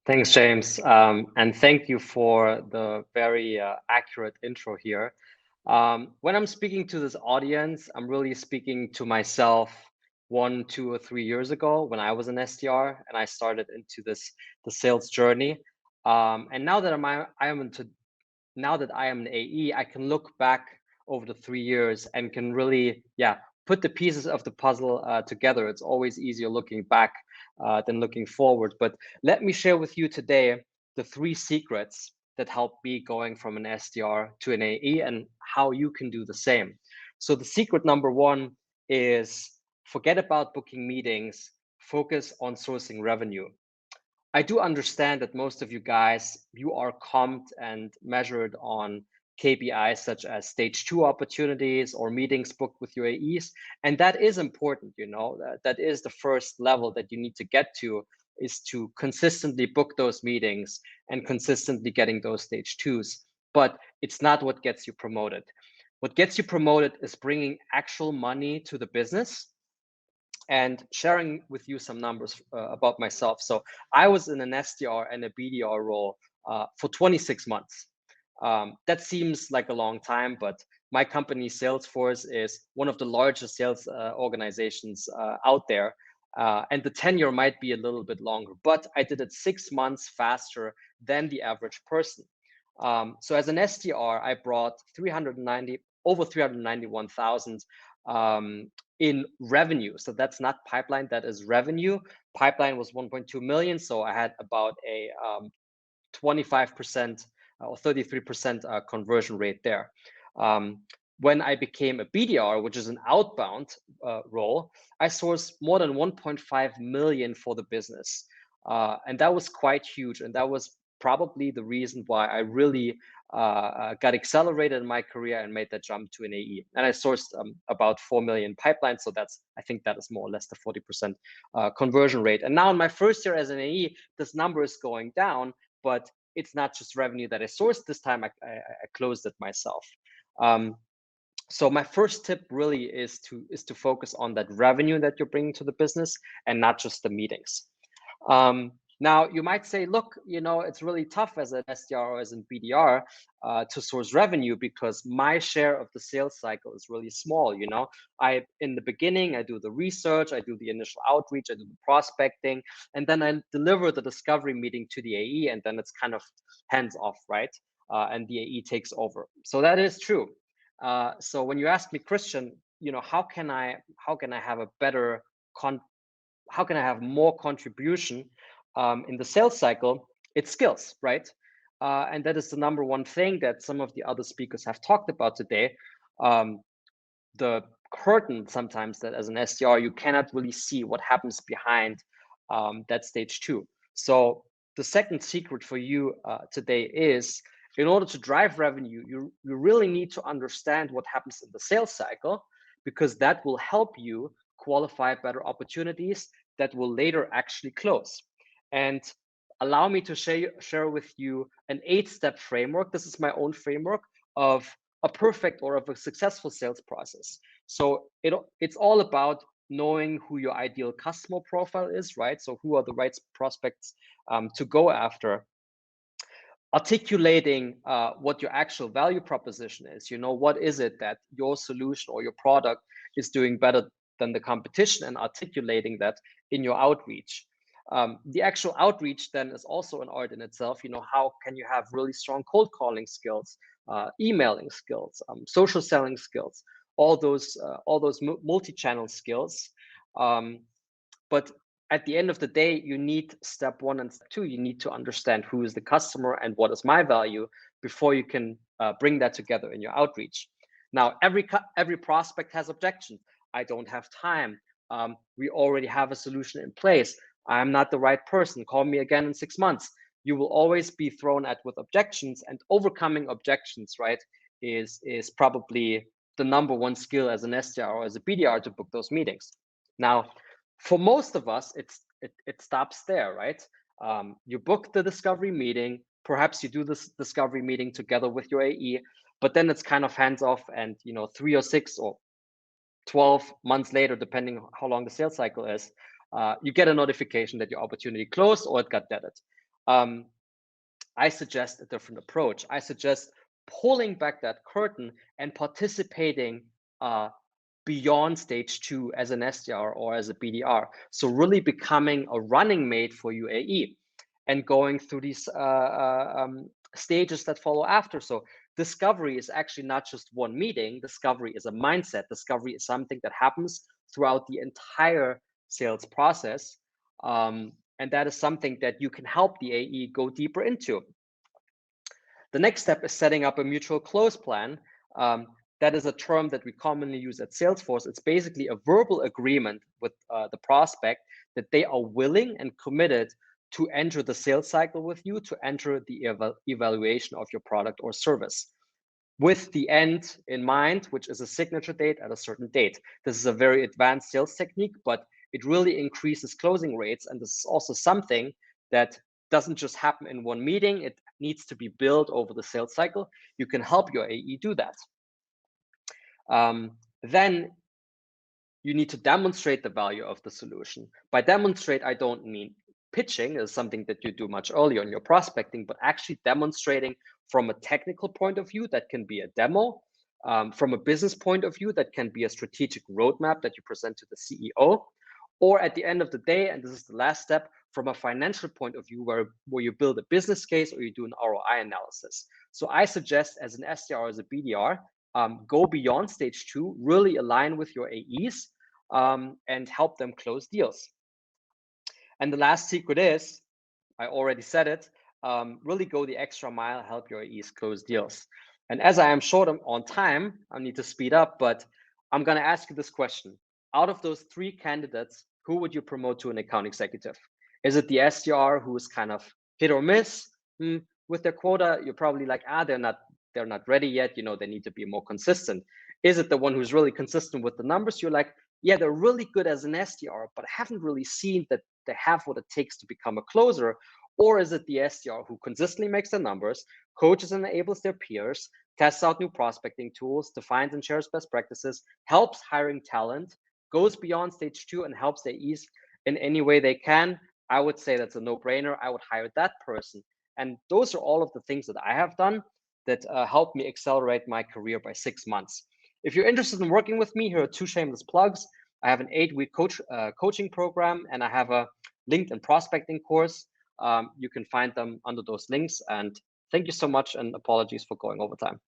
Thanks, James. And thank you for the very accurate intro here. When I'm speaking to this audience, I'm really speaking to myself 1, 2, or 3 years ago when I was an SDR and I started into the sales journey. And now that now that I am an AE, I can look back over the 3 years and can really, put the pieces of the puzzle together. It's always easier looking back than looking forward. But let me share with you today the 3 secrets that help me going from an SDR to an AE and how you can do the same. So the secret number 1 is forget about booking meetings, focus on sourcing revenue. I do understand that most of you guys, you are comped and measured on KPIs such as stage 2 opportunities or meetings booked with your AEs. And that is important, that is the first level that you need to get to, is to consistently book those meetings and consistently getting those stage 2s. But it's not what gets you promoted. What gets you promoted is bringing actual money to the business and sharing with you some numbers about myself. So I was in an SDR and a BDR role for 26 months. That seems like a long time, but my company Salesforce is one of the largest sales organizations out there. And the tenure might be a little bit longer, but I did it 6 months faster than the average person. So as an SDR, I brought over 391,000 in revenue. So that's not pipeline, that is revenue. Pipeline was 1.2 million. So I had about a 25% or 33% conversion rate there. When I became a BDR, which is an outbound role, I sourced more than 1.5 million for the business. And that was quite huge. And that was probably the reason why I really got accelerated in my career and made that jump to an AE. And I sourced about 4 million pipelines. So I think that is more or less the 40% conversion rate. And now in my first year as an AE, this number is going down, but it's not just revenue that I sourced this time. I closed it myself. So my first tip really is to focus on that revenue that you're bringing to the business and not just the meetings. Now you might say, look, it's really tough as an SDR or as a BDR to source revenue because my share of the sales cycle is really small. In the beginning, I do the research, I do the initial outreach, I do the prospecting, and then I deliver the discovery meeting to the AE, and then it's kind of hands off, right? And the AE takes over. So that is true. So when you ask me, Christian, how can I have a better how can I have more contribution in the sales cycle? It's skills, right? And that is the number 1 thing that some of the other speakers have talked about today. The curtain sometimes that as an SDR, you cannot really see what happens behind that stage 2. So the second secret for you today is, in order to drive revenue, you really need to understand what happens in the sales cycle, because that will help you qualify better opportunities that will later actually close. And allow me to share with you an 8-step framework. This is my own framework of a perfect or of a successful sales process. So it's all about knowing who your ideal customer profile is, right? So who are the right prospects to go after? Articulating what your actual value proposition is. What is it that your solution or your product is doing better than the competition, and articulating that in your outreach. The actual outreach then is also an art in itself. How can you have really strong cold calling skills, emailing skills, social selling skills, all those multi-channel skills. But at the end of the day, you need step 1 and step 2. You need to understand who is the customer and what is my value before you can bring that together in your outreach. Now, every prospect has objections. I don't have time. We already have a solution in place. I'm not the right person. Call me again in 6 months. You will always be thrown at with objections, and overcoming objections, right, is probably the number 1 skill as an SDR or as a BDR to book those meetings. Now, for most of us, it stops there, right? You book the discovery meeting. Perhaps you do this discovery meeting together with your AE, but then it's kind of hands off, and 3 or 6 or 12 months later, depending on how long the sales cycle is, you get a notification that your opportunity closed or it got deaded. I suggest a different approach. I suggest pulling back that curtain and participating beyond stage 2 as an SDR or as a BDR. So really becoming a running mate for UAE and going through these stages that follow after. So discovery is actually not just one meeting. Discovery is a mindset. Discovery is something that happens throughout the entire sales process. And that is something that you can help the AE go deeper into. The next step is setting up a mutual close plan. That is a term that we commonly use at Salesforce. It's basically a verbal agreement with the prospect that they are willing and committed to enter the sales cycle with you, to enter the evaluation of your product or service, with the end in mind, which is a signature date at a certain date. This is a very advanced sales technique, but it really increases closing rates. And this is also something that doesn't just happen in one meeting. It needs to be built over the sales cycle. You can help your AE do that. Then you need to demonstrate the value of the solution. By demonstrate, I don't mean pitching is something that you do much earlier in your prospecting, but actually demonstrating from a technical point of view. That can be a demo. From a business point of view, that can be a strategic roadmap that you present to the CEO. Or at the end of the day, and this is the last step, from a financial point of view, where you build a business case or you do an ROI analysis. So I suggest as an SDR or as a BDR, go beyond stage 2, really align with your AEs and help them close deals. And the last secret is, I already said it, really go the extra mile, help your AEs close deals. And as I am short on time, I need to speed up, but I'm going to ask you this question. Out of those 3 candidates, who would you promote to an account executive? Is it the SDR who is kind of hit or miss with their quota? You're probably like, they're not ready yet. They need to be more consistent. Is it the one who's really consistent with the numbers? You're like, yeah, they're really good as an SDR, but I haven't really seen that they have what it takes to become a closer. Or is it the SDR who consistently makes the numbers, coaches and enables their peers, tests out new prospecting tools, defines and shares best practices, helps hiring talent, goes beyond stage 2 and helps their AEs in any way they can? I would say that's a no-brainer. I would hire that person. And those are all of the things that I have done that helped me accelerate my career by 6 months. If you're interested in working with me, here are 2 shameless plugs. I have an 8-week coaching program, and I have a LinkedIn prospecting course. You can find them under those links. And thank you so much, and apologies for going over time.